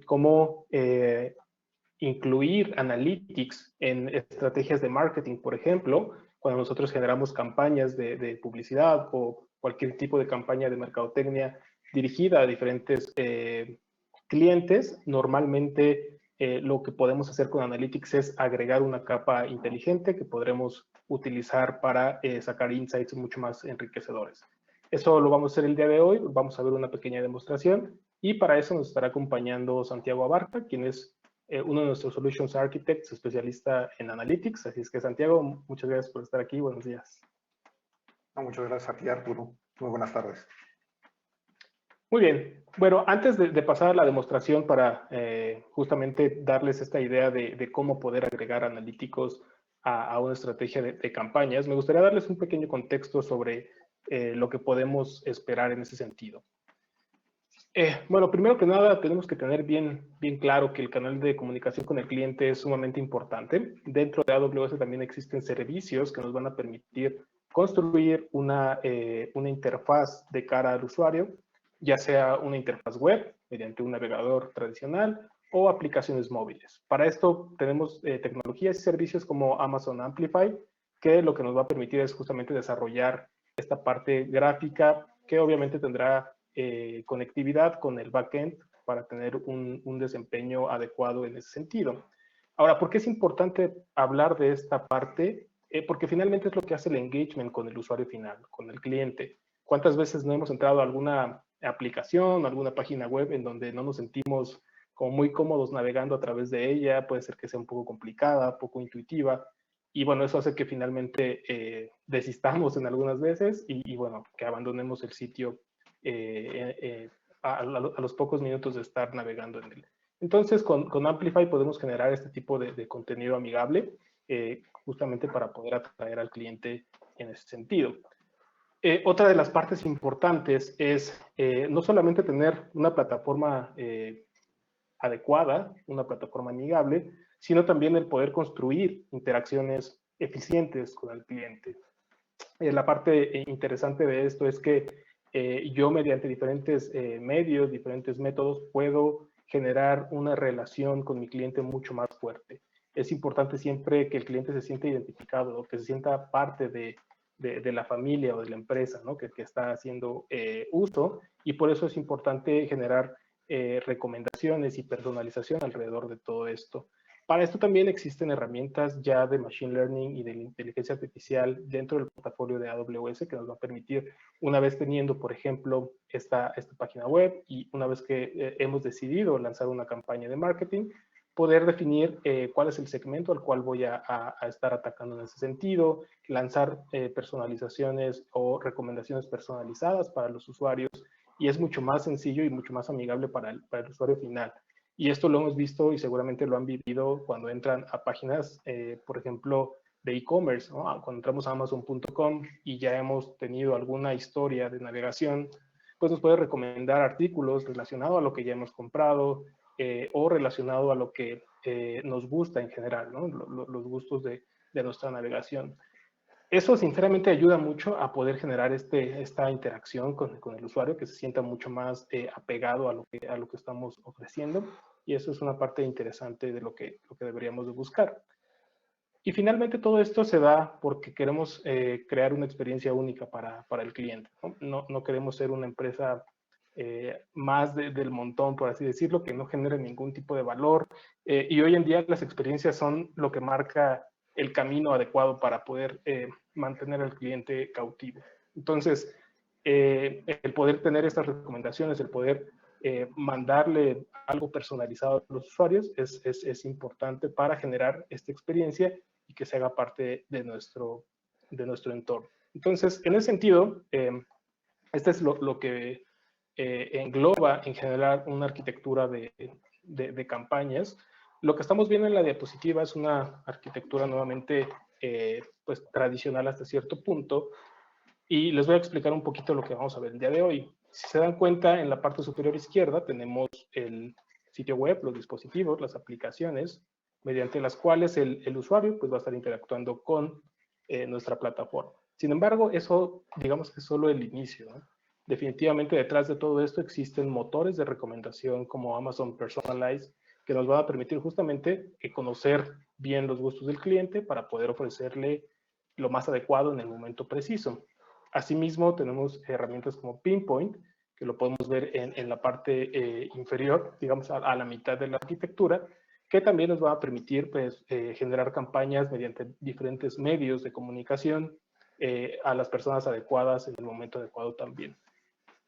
cómo incluir analytics en estrategias de marketing, por ejemplo, cuando nosotros generamos campañas de publicidad o cualquier tipo de campaña de mercadotecnia dirigida a diferentes clientes, normalmente lo que podemos hacer con Analytics es agregar una capa inteligente que podremos utilizar para sacar insights mucho más enriquecedores. Eso lo vamos a hacer el día de hoy, vamos a ver una pequeña demostración y para eso nos estará acompañando Santiago Abarca, quien es uno de nuestros Solutions Architects, especialista en Analytics. Así es que, Santiago, muchas gracias por estar aquí. Buenos días. Muchas gracias a ti, Arturo. Muy buenas tardes. Muy bien. Bueno, antes de pasar a la demostración para justamente darles esta idea de cómo poder agregar analíticos a una estrategia de campañas, me gustaría darles un pequeño contexto sobre lo que podemos esperar en ese sentido. Bueno, primero que nada, tenemos que tener bien claro que el canal de comunicación con el cliente es sumamente importante. Dentro de AWS también existen servicios que nos van a permitir construir una interfaz de cara al usuario, ya sea una interfaz web mediante un navegador tradicional o aplicaciones móviles. Para esto tenemos tecnologías y servicios como Amazon Amplify, que lo que nos va a permitir es justamente desarrollar esta parte gráfica que obviamente tendrá conectividad con el backend para tener un desempeño adecuado en ese sentido. Ahora, ¿por qué es importante hablar de esta parte? Porque finalmente es lo que hace el engagement con el usuario final, con el cliente. ¿Cuántas veces no hemos entrado a alguna aplicación, alguna página web en donde no nos sentimos como muy cómodos navegando a través de ella? Puede ser que sea un poco complicada, poco intuitiva. Y bueno, eso hace que finalmente desistamos en algunas veces y bueno, que abandonemos el sitio a los pocos minutos de estar navegando en él. Entonces, con Amplify podemos generar este tipo de contenido amigable justamente para poder atraer al cliente en ese sentido. Otra de las partes importantes es no solamente tener una plataforma adecuada, una plataforma amigable, sino también el poder construir interacciones eficientes con el cliente. La parte interesante de esto es que yo mediante diferentes medios, diferentes métodos, puedo generar una relación con mi cliente mucho más fuerte. Es importante siempre que el cliente se sienta identificado, ¿no? Que se sienta parte de la familia o de la empresa, ¿no? que está haciendo uso, y por eso es importante generar recomendaciones y personalización alrededor de todo esto. Para esto también existen herramientas ya de Machine Learning y de inteligencia artificial dentro del portafolio de AWS que nos va a permitir, una vez teniendo, por ejemplo, esta página web y una vez que hemos decidido lanzar una campaña de marketing, poder definir cuál es el segmento al cual voy a estar atacando en ese sentido, lanzar personalizaciones o recomendaciones personalizadas para los usuarios, y es mucho más sencillo y mucho más amigable para el usuario final. Y esto lo hemos visto y seguramente lo han vivido cuando entran a páginas, por ejemplo, de e-commerce, ¿no? Cuando entramos a Amazon.com y ya hemos tenido alguna historia de navegación, pues nos puede recomendar artículos relacionados a lo que ya hemos comprado o relacionado a lo que nos gusta en general, ¿no? Los gustos de nuestra navegación. Eso sinceramente ayuda mucho a poder generar esta interacción con el usuario, que se sienta mucho más apegado a lo que estamos ofreciendo, y eso es una parte interesante de lo que deberíamos de buscar. Y finalmente todo esto se da porque queremos crear una experiencia única para el cliente, ¿no? No queremos ser una empresa más del montón, por así decirlo, que no genere ningún tipo de valor. Y hoy en día las experiencias son lo que marca el camino adecuado para poder mantener al cliente cautivo. Entonces, el poder tener estas recomendaciones, el poder mandarle algo personalizado a los usuarios es importante para generar esta experiencia y que se haga parte de nuestro entorno. Entonces, en ese sentido, este es lo que engloba en general una arquitectura de campañas. Lo que estamos viendo en la diapositiva es una arquitectura nuevamente pues, tradicional hasta cierto punto, y les voy a explicar un poquito lo que vamos a ver el día de hoy. Si se dan cuenta, en la parte superior izquierda tenemos el sitio web, los dispositivos, las aplicaciones, mediante las cuales el usuario pues, va a estar interactuando con nuestra plataforma. Sin embargo, eso digamos que es solo el inicio, ¿no? definitivamente detrás de todo esto existen motores de recomendación como Amazon Personalize, que nos van a permitir justamente conocer bien los gustos del cliente para poder ofrecerle lo más adecuado en el momento preciso. Asimismo, tenemos herramientas como Pinpoint, que lo podemos ver en la parte inferior, digamos a la mitad de la arquitectura, que también nos va a permitir pues, generar campañas mediante diferentes medios de comunicación a las personas adecuadas en el momento adecuado también.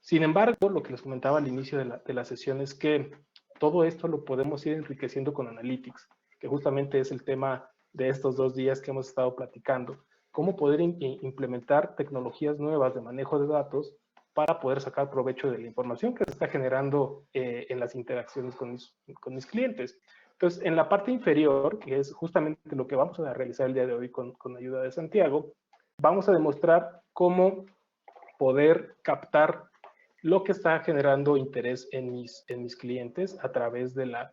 Sin embargo, lo que les comentaba al inicio de la sesión es que todo esto lo podemos ir enriqueciendo con Analytics, que justamente es el tema de estos 2 días que hemos estado platicando. Cómo poder implementar tecnologías nuevas de manejo de datos para poder sacar provecho de la información que se está generando en las interacciones con mis clientes. Entonces, en la parte inferior, que es justamente lo que vamos a realizar el día de hoy con ayuda de Santiago, vamos a demostrar cómo poder captar lo que está generando interés en mis clientes a través de la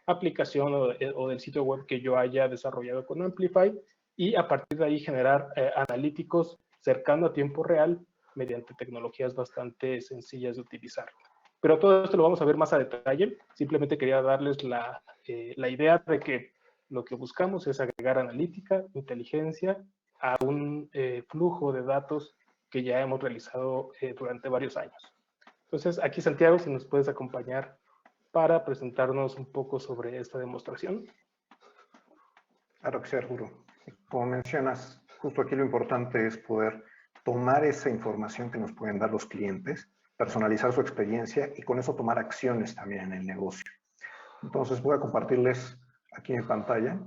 aplicación o del sitio web que yo haya desarrollado con Amplify y a partir de ahí generar analíticos cercano a tiempo real mediante tecnologías bastante sencillas de utilizar. Pero todo esto lo vamos a ver más a detalle. Simplemente quería darles la idea de que lo que buscamos es agregar analítica, inteligencia a un flujo de datos que ya hemos realizado durante varios años. Entonces, aquí Santiago, si nos puedes acompañar para presentarnos un poco sobre esta demostración. Claro que sí, Arturo. Como mencionas, justo aquí lo importante es poder tomar esa información que nos pueden dar los clientes, personalizar su experiencia y con eso tomar acciones también en el negocio. Entonces voy a compartirles aquí en pantalla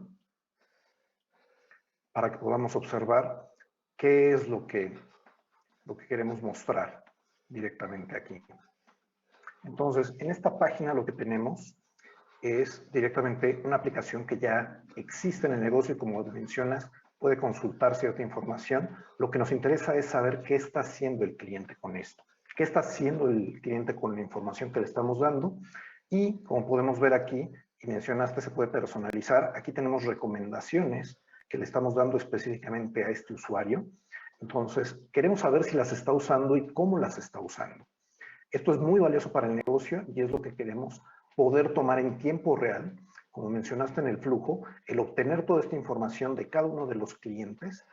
para que podamos observar qué es lo que queremos mostrar directamente aquí. Entonces, en esta página lo que tenemos es directamente una aplicación que ya existe en el negocio y como mencionas, puede consultar cierta información. Lo que nos interesa es saber qué está haciendo el cliente con esto. ¿Qué está haciendo el cliente con la información que le estamos dando? Y como podemos ver aquí, y mencionaste, se puede personalizar. Aquí tenemos recomendaciones que le estamos dando específicamente a este usuario. Entonces, queremos saber si las está usando y cómo las está usando. Esto es muy valioso para el negocio y es lo que queremos poder tomar en tiempo real, como mencionaste en el flujo, el obtener toda esta información de cada uno de los clientes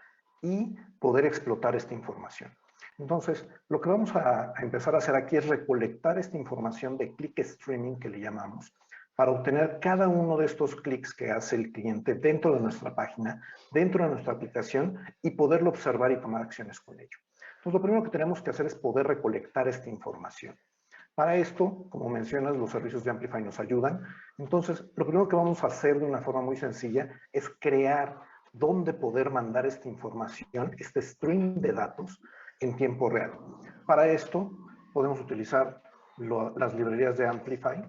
y poder explotar esta información. Entonces, lo que vamos a empezar a hacer aquí es recolectar esta información de click streaming que le llamamos, para obtener cada uno de estos clics que hace el cliente dentro de nuestra página, dentro de nuestra aplicación y poderlo observar y tomar acciones con ello. Entonces, lo primero que tenemos que hacer es poder recolectar esta información. Para esto, como mencionas, los servicios de Amplify nos ayudan. Entonces, lo primero que vamos a hacer de una forma muy sencilla es crear dónde poder mandar esta información, este stream de datos en tiempo real. Para esto, podemos utilizar las librerías de Amplify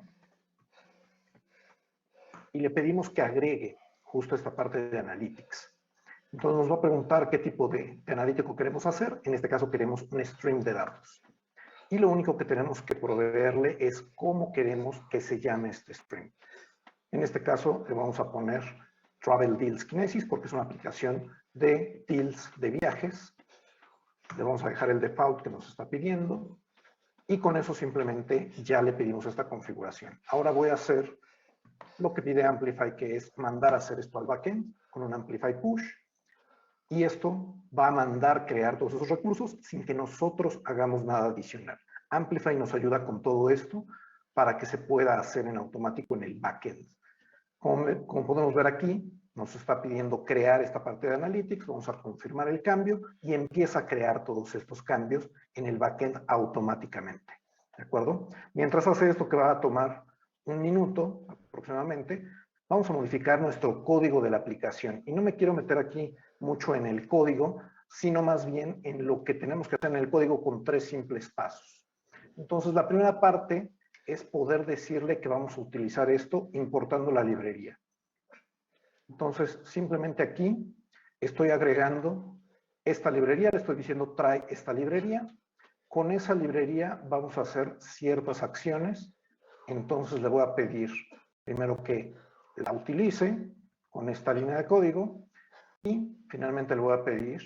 y le pedimos que agregue justo esta parte de Analytics. Entonces nos va a preguntar qué tipo de analítico queremos hacer. En este caso queremos un stream de datos. Y lo único que tenemos que proveerle es cómo queremos que se llame este stream. En este caso le vamos a poner Travel Deals Kinesis porque es una aplicación de deals de viajes. Le vamos a dejar el default que nos está pidiendo. Y con eso simplemente ya le pedimos esta configuración. Ahora voy a hacer lo que pide Amplify, que es mandar a hacer esto al backend con un Amplify Push. Y esto va a mandar crear todos esos recursos sin que nosotros hagamos nada adicional. Amplify nos ayuda con todo esto para que se pueda hacer en automático en el backend. Como podemos ver aquí, nos está pidiendo crear esta parte de Analytics, vamos a confirmar el cambio y empieza a crear todos estos cambios en el backend automáticamente. ¿De acuerdo? Mientras hace esto, que va a tomar un minuto aproximadamente, vamos a modificar nuestro código de la aplicación. Y no me quiero meter aquí mucho en el código, sino más bien en lo que tenemos que hacer en el código con 3 simples pasos. Entonces, la primera parte es poder decirle que vamos a utilizar esto importando la librería. Entonces, simplemente aquí estoy agregando esta librería, le estoy diciendo trae esta librería. Con esa librería vamos a hacer ciertas acciones. Entonces le voy a pedir primero que la utilice con esta línea de código y finalmente le voy a pedir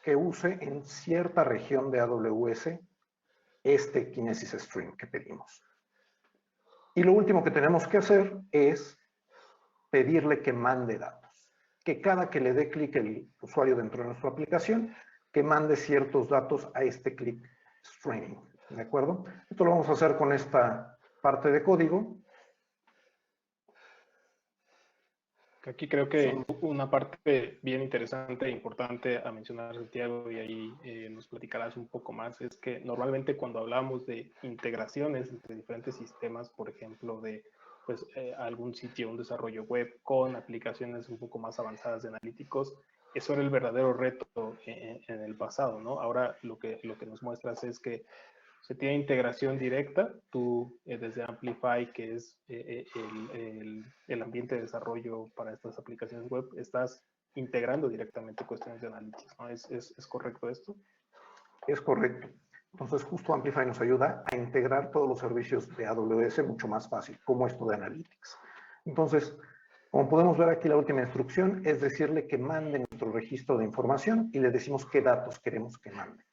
que use en cierta región de AWS este Kinesis Stream que pedimos. Y lo último que tenemos que hacer es pedirle que mande datos. Que cada que le dé clic el usuario dentro de nuestra aplicación, que mande ciertos datos a este click streaming. ¿De acuerdo? Esto lo vamos a hacer con esta parte de código. Aquí creo que una parte bien interesante e importante a mencionar, Santiago, y ahí nos platicarás un poco más, es que normalmente cuando hablamos de integraciones entre diferentes sistemas, por ejemplo, de pues, algún sitio, un desarrollo web con aplicaciones un poco más avanzadas de analíticos, eso era el verdadero reto en el pasado, ¿no? Ahora lo que nos muestras es que se tiene integración directa, tú desde Amplify, que es el ambiente de desarrollo para estas aplicaciones web, estás integrando directamente cuestiones de analytics, ¿no? ¿Es correcto esto? Es correcto. Entonces, justo Amplify nos ayuda a integrar todos los servicios de AWS mucho más fácil, como esto de Analytics. Entonces, como podemos ver aquí, la última instrucción es decirle que mande nuestro registro de información y le decimos qué datos queremos que mande.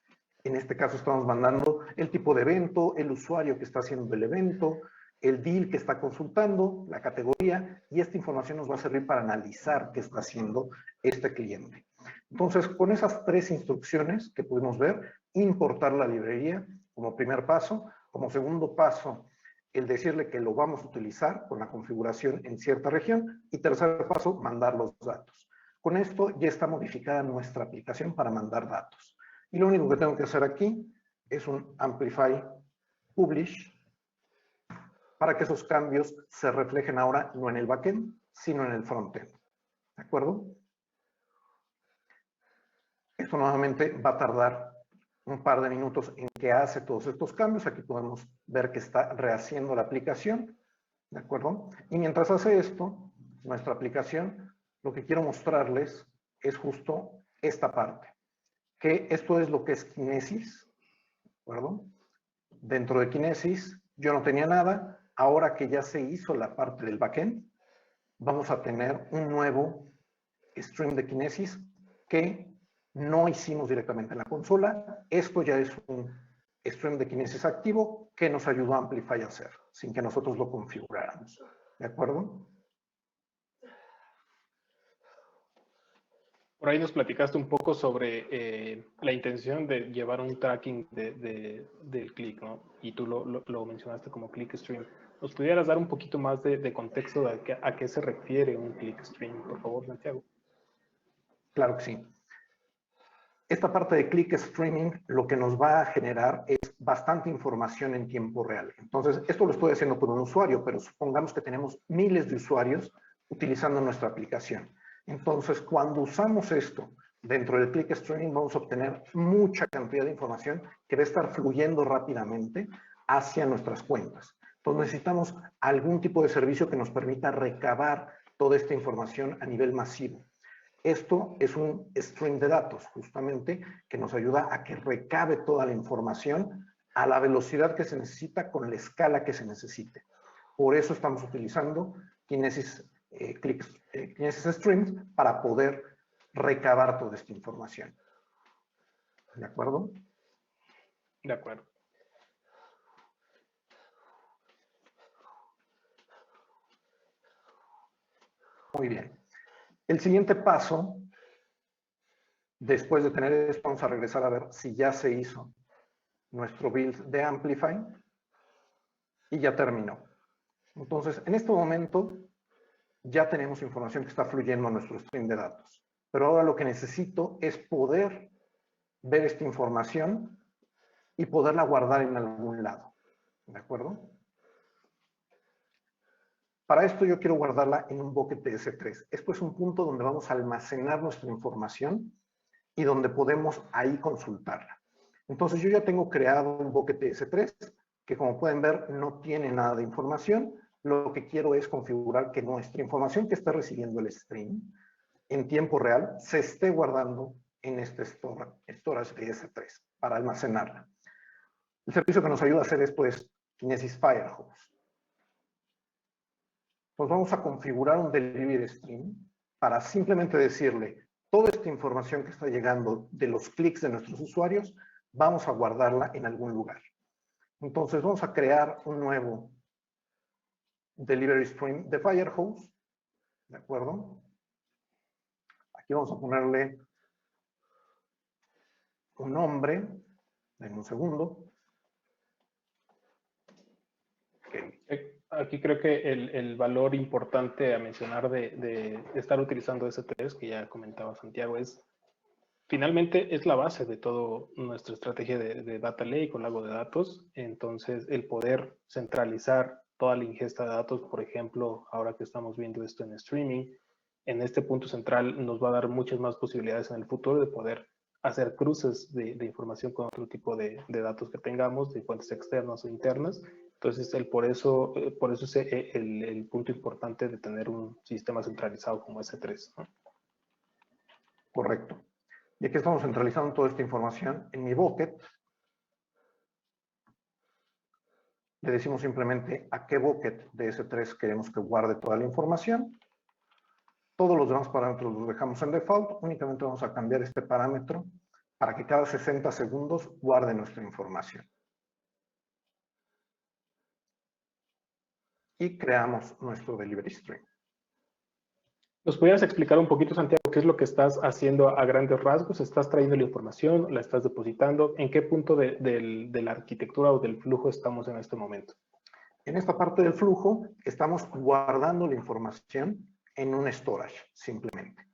En este caso estamos mandando el tipo de evento, el usuario que está haciendo el evento, el deal que está consultando, la categoría, y esta información nos va a servir para analizar qué está haciendo este cliente. Entonces, con esas 3 instrucciones que pudimos ver, importar la librería como primer paso, como segundo paso, el decirle que lo vamos a utilizar con la configuración en cierta región, y tercer paso, mandar los datos. Con esto ya está modificada nuestra aplicación para mandar datos. Y lo único que tengo que hacer aquí es un Amplify Publish para que esos cambios se reflejen ahora no en el backend, sino en el frontend. ¿De acuerdo? Esto nuevamente va a tardar un par de minutos en que hace todos estos cambios. Aquí podemos ver que está rehaciendo la aplicación. ¿De acuerdo? Y mientras hace esto, nuestra aplicación, lo que quiero mostrarles es justo esta parte. Que esto es lo que es Kinesis, ¿de acuerdo? Dentro de Kinesis yo no tenía nada, ahora que ya se hizo la parte del backend, vamos a tener un nuevo stream de Kinesis que no hicimos directamente en la consola. Esto ya es un stream de Kinesis activo que nos ayudó a Amplify a hacer, sin que nosotros lo configuráramos, ¿de acuerdo? Por ahí nos platicaste un poco sobre la intención de llevar un tracking del click, ¿no? Y tú lo mencionaste como click stream. ¿Nos pudieras dar un poquito más de contexto de a qué se refiere un click stream, por favor, Santiago? Claro que sí. Esta parte de click streaming lo que nos va a generar es bastante información en tiempo real. Entonces, esto lo estoy haciendo por un usuario, pero supongamos que tenemos miles de usuarios utilizando nuestra aplicación. Entonces, cuando usamos esto dentro del click streaming, vamos a obtener mucha cantidad de información que va a estar fluyendo rápidamente hacia nuestras cuentas. Entonces, necesitamos algún tipo de servicio que nos permita recabar toda esta información a nivel masivo. Esto es un stream de datos, justamente, que nos ayuda a que recabe toda la información a la velocidad que se necesita con la escala que se necesite. Por eso estamos utilizando Kinesis Streams para poder recabar toda esta información. ¿De acuerdo? De acuerdo. Muy bien. El siguiente paso, después de tener esto, vamos a regresar a ver si ya se hizo nuestro build de Amplify y ya terminó. Entonces, en este momento ya tenemos información que está fluyendo a nuestro stream de datos. Pero ahora lo que necesito es poder ver esta información y poderla guardar en algún lado. ¿De acuerdo? Para esto yo quiero guardarla en un bucket de S3. Esto es un punto donde vamos a almacenar nuestra información y donde podemos ahí consultarla. Entonces yo ya tengo creado un bucket de S3 que, como pueden ver, no tiene nada de información. Lo que quiero es configurar que nuestra información que está recibiendo el stream en tiempo real se esté guardando en este storage de S3 para almacenarla. El servicio que nos ayuda a hacer esto es Kinesis Firehose. Pues vamos a configurar un delivery stream para simplemente decirle toda esta información que está llegando de los clics de nuestros usuarios, vamos a guardarla en algún lugar. Entonces vamos a crear un nuevo delivery stream de Firehose, ¿de acuerdo? Aquí vamos a ponerle un nombre, en un segundo. Okay. Aquí creo que el valor importante a mencionar de estar utilizando S3, que ya comentaba Santiago, es finalmente es la base de toda nuestra estrategia de Data Lake o lago de datos. Entonces, el poder centralizar toda la ingesta de datos, por ejemplo, ahora que estamos viendo esto en streaming, en este punto central nos va a dar muchas más posibilidades en el futuro de poder hacer cruces de información con otro tipo de datos que tengamos, de fuentes externas o internas. Entonces, por eso es el punto importante de tener un sistema centralizado como S3, ¿no? Correcto. Y aquí estamos centralizando toda esta información en mi bucket. Le decimos simplemente a qué bucket de S3 queremos que guarde toda la información. Todos los demás parámetros los dejamos en default. Únicamente vamos a cambiar este parámetro para que cada 60 segundos guarde nuestra información. Y creamos nuestro delivery stream. ¿Nos pudieras explicar un poquito, Santiago, qué es lo que estás haciendo a grandes rasgos? ¿Estás trayendo la información? ¿La estás depositando? ¿En qué punto de la arquitectura o del flujo estamos en este momento? En esta parte del flujo estamos guardando la información en un storage, simplemente.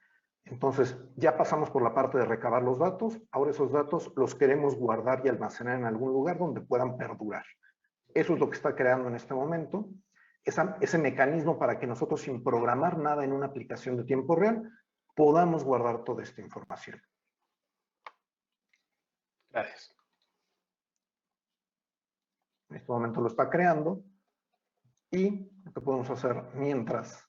Entonces, ya pasamos por la parte de recabar los datos. Ahora esos datos los queremos guardar y almacenar en algún lugar donde puedan perdurar. Eso es lo que está creando en este momento. Ese mecanismo para que nosotros, sin programar nada en una aplicación de tiempo real, podamos guardar toda esta información. Gracias. En este momento lo está creando. Y lo que podemos hacer mientras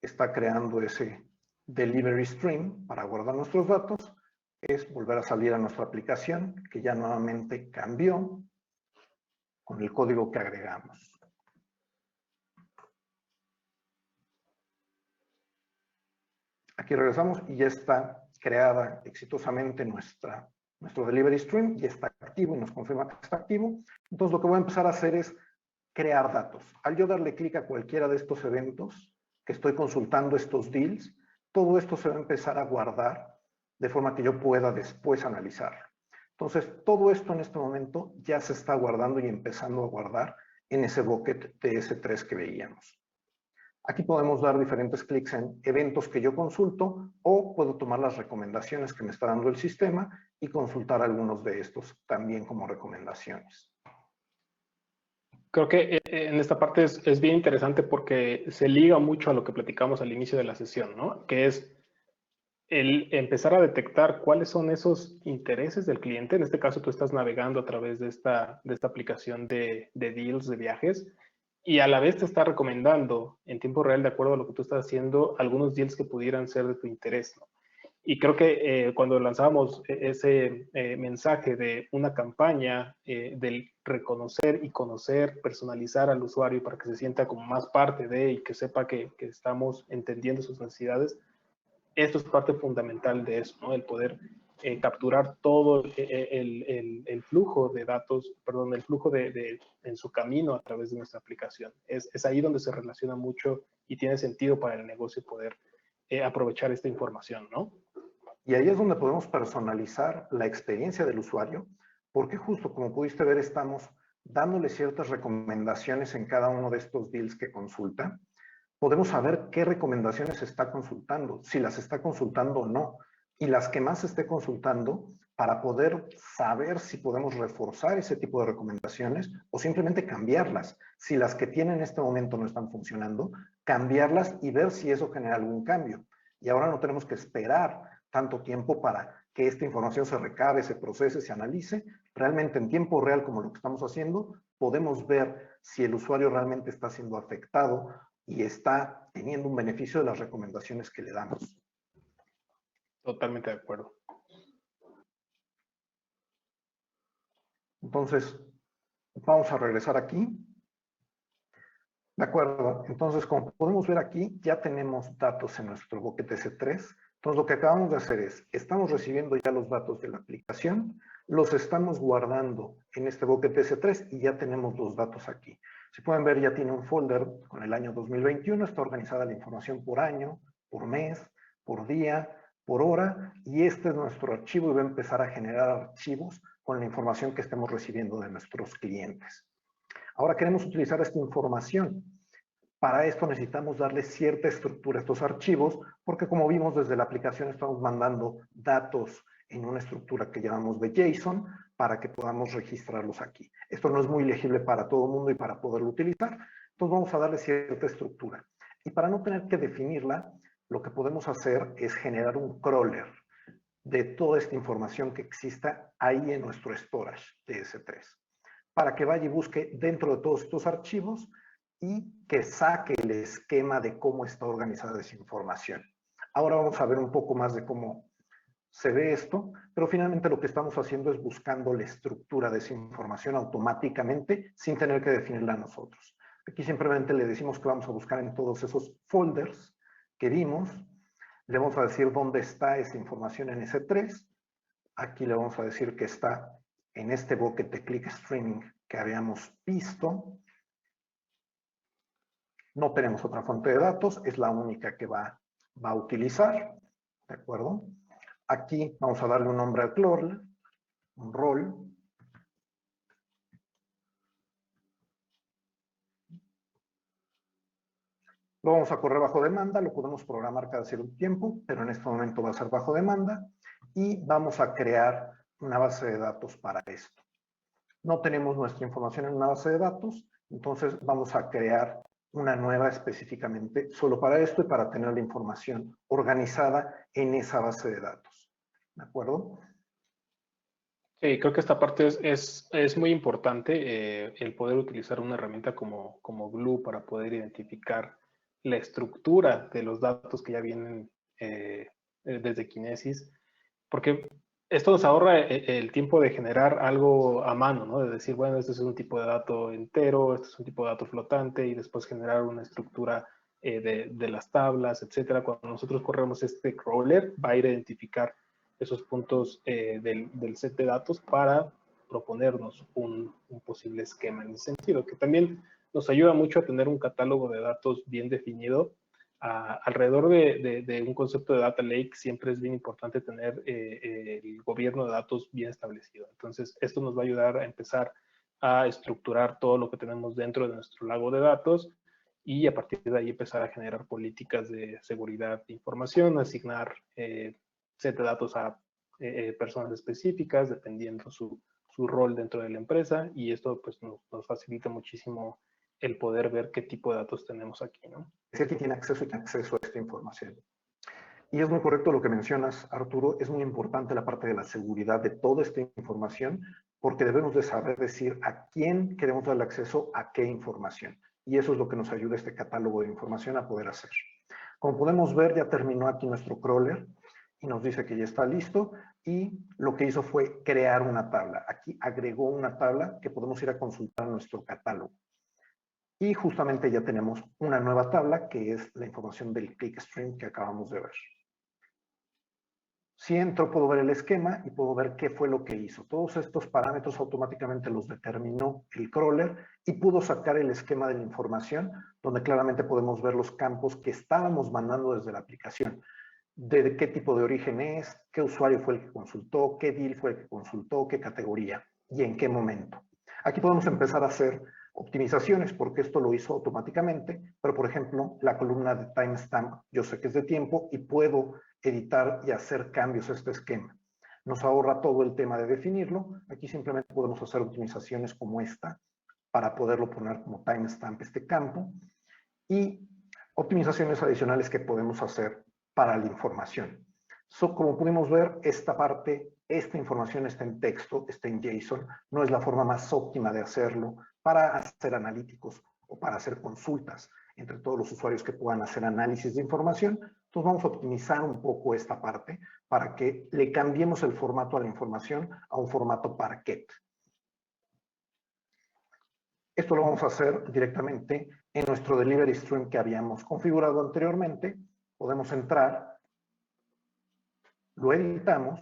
está creando ese delivery stream para guardar nuestros datos es volver a salir a nuestra aplicación, que ya nuevamente cambió con el código que agregamos. Aquí regresamos y ya está creada exitosamente nuestro delivery stream, ya está activo y nos confirma que está activo. Entonces lo que voy a empezar a hacer es crear datos. Al yo darle clic a cualquiera de estos eventos que estoy consultando, estos deals, todo esto se va a empezar a guardar de forma que yo pueda después analizarlo. Entonces, todo esto en este momento ya se está guardando y empezando a guardar en ese bucket de S3 que veíamos. Aquí podemos dar diferentes clics en eventos que yo consulto o puedo tomar las recomendaciones que me está dando el sistema y consultar algunos de estos también como recomendaciones. Creo que en esta parte es bien interesante porque se liga mucho a lo que platicamos al inicio de la sesión, ¿no? Que es el empezar a detectar cuáles son esos intereses del cliente. En este caso, tú estás navegando a través de esta aplicación de deals, de viajes, y a la vez te está recomendando en tiempo real, de acuerdo a lo que tú estás haciendo, algunos deals que pudieran ser de tu interés, ¿no? Y creo que cuando lanzábamos ese mensaje de una campaña del reconocer y conocer, personalizar al usuario para que se sienta como más parte de y que sepa que estamos entendiendo sus necesidades, esto es parte fundamental de eso, ¿no? El poder capturar todo el flujo de datos, perdón, el flujo en su camino a través de nuestra aplicación. Es ahí donde se relaciona mucho y tiene sentido para el negocio poder aprovechar esta información, ¿no? Y ahí es donde podemos personalizar la experiencia del usuario, porque justo como pudiste ver, estamos dándole ciertas recomendaciones en cada uno de estos deals que consulta. Podemos saber qué recomendaciones está consultando, si las está consultando o no, y las que más esté consultando para poder saber si podemos reforzar ese tipo de recomendaciones o simplemente cambiarlas. Si las que tiene en este momento no están funcionando, cambiarlas y ver si eso genera algún cambio. Y ahora no tenemos que esperar tanto tiempo para que esta información se recabe, se procese, se analice. Realmente en tiempo real, como lo que estamos haciendo, podemos ver si el usuario realmente está siendo afectado y está teniendo un beneficio de las recomendaciones que le damos. Totalmente de acuerdo. Entonces, vamos a regresar aquí. De acuerdo, entonces como podemos ver aquí, ya tenemos datos en nuestro bucket S3 Entonces, lo que acabamos de hacer es, estamos recibiendo ya los datos de la aplicación, los estamos guardando en este bucket S3 y ya tenemos los datos aquí. Si pueden ver, ya tiene un folder con el año 2021, está organizada la información por año, por mes, por día, por hora, y este es nuestro archivo y va a empezar a generar archivos con la información que estemos recibiendo de nuestros clientes. Ahora queremos utilizar esta información. Para esto necesitamos darle cierta estructura a estos archivos, porque como vimos desde la aplicación estamos mandando datos en una estructura que llamamos de JSON para que podamos registrarlos aquí. Esto no es muy legible para todo el mundo y para poderlo utilizar, entonces vamos a darle cierta estructura. Y para no tener que definirla, lo que podemos hacer es generar un crawler de toda esta información que exista ahí en nuestro storage de S3, para que vaya y busque dentro de todos estos archivos y que saque el esquema de cómo está organizada esa información. Ahora vamos a ver un poco más de cómo se ve esto, pero finalmente lo que estamos haciendo es buscando la estructura de esa información automáticamente sin tener que definirla nosotros. Aquí simplemente le decimos que vamos a buscar en todos esos folders que vimos, le vamos a decir dónde está esa información en S3, aquí le vamos a decir que está en este bucket de click streaming que habíamos visto. No tenemos otra fuente de datos, es la única que va a utilizar, ¿de acuerdo? Aquí vamos a darle un nombre al crawler, un rol. Lo vamos a correr bajo demanda, lo podemos programar cada cierto tiempo, pero en este momento va a ser bajo demanda. Y vamos a crear una base de datos para esto. No tenemos nuestra información en una base de datos, entonces vamos a crear una nueva específicamente solo para esto y para tener la información organizada en esa base de datos. ¿De acuerdo? Sí, creo que esta parte es muy importante, el poder utilizar una herramienta como Glue para poder identificar la estructura de los datos que ya vienen desde Kinesis, porque esto nos ahorra el tiempo de generar algo a mano, ¿no? De decir, bueno, este es un tipo de dato entero, este es un tipo de dato flotante, y después generar una estructura de las tablas, etcétera. Cuando nosotros corremos este crawler, va a ir a identificar esos puntos del set de datos para proponernos un posible esquema en ese sentido, que también nos ayuda mucho a tener un catálogo de datos bien definido. Alrededor de un concepto de data lake siempre es bien importante tener el gobierno de datos bien establecido. Entonces, esto nos va a ayudar a empezar a estructurar todo lo que tenemos dentro de nuestro lago de datos y a partir de ahí empezar a generar políticas de seguridad de información, asignar set de datos a personas específicas dependiendo su rol dentro de la empresa, y esto pues nos facilita muchísimo el poder ver qué tipo de datos tenemos aquí, ¿no? Si aquí tiene acceso y tiene acceso a esta información. Y es muy correcto lo que mencionas, Arturo, es muy importante la parte de la seguridad de toda esta información, porque debemos de saber decir a quién queremos darle acceso a qué información. Y eso es lo que nos ayuda este catálogo de información a poder hacer. Como podemos ver, ya terminó aquí nuestro crawler y nos dice que ya está listo, y lo que hizo fue crear una tabla. Aquí agregó una tabla que podemos ir a consultar en nuestro catálogo. Y justamente ya tenemos una nueva tabla que es la información del clickstream que acabamos de ver. Si entro, puedo ver el esquema y puedo ver qué fue lo que hizo. Todos estos parámetros automáticamente los determinó el crawler y pudo sacar el esquema de la información, donde claramente podemos ver los campos que estábamos mandando desde la aplicación. De qué tipo de origen es, qué usuario fue el que consultó, qué deal fue el que consultó, qué categoría y en qué momento. Aquí podemos empezar a hacer optimizaciones porque esto lo hizo automáticamente, pero por ejemplo, la columna de timestamp yo sé que es de tiempo y puedo editar y hacer cambios a este esquema. Nos ahorra todo el tema de definirlo. Aquí simplemente podemos hacer optimizaciones como esta para poderlo poner como timestamp este campo, y optimizaciones adicionales que podemos hacer para la información. Como pudimos ver, esta parte, esta información está en texto, está en JSON, no es la forma más óptima de hacerlo para hacer analíticos o para hacer consultas entre todos los usuarios que puedan hacer análisis de información. Entonces vamos a optimizar un poco esta parte para que le cambiemos el formato a la información a un formato Parquet. Esto lo vamos a hacer directamente en nuestro delivery stream que habíamos configurado anteriormente. Podemos entrar lo editamos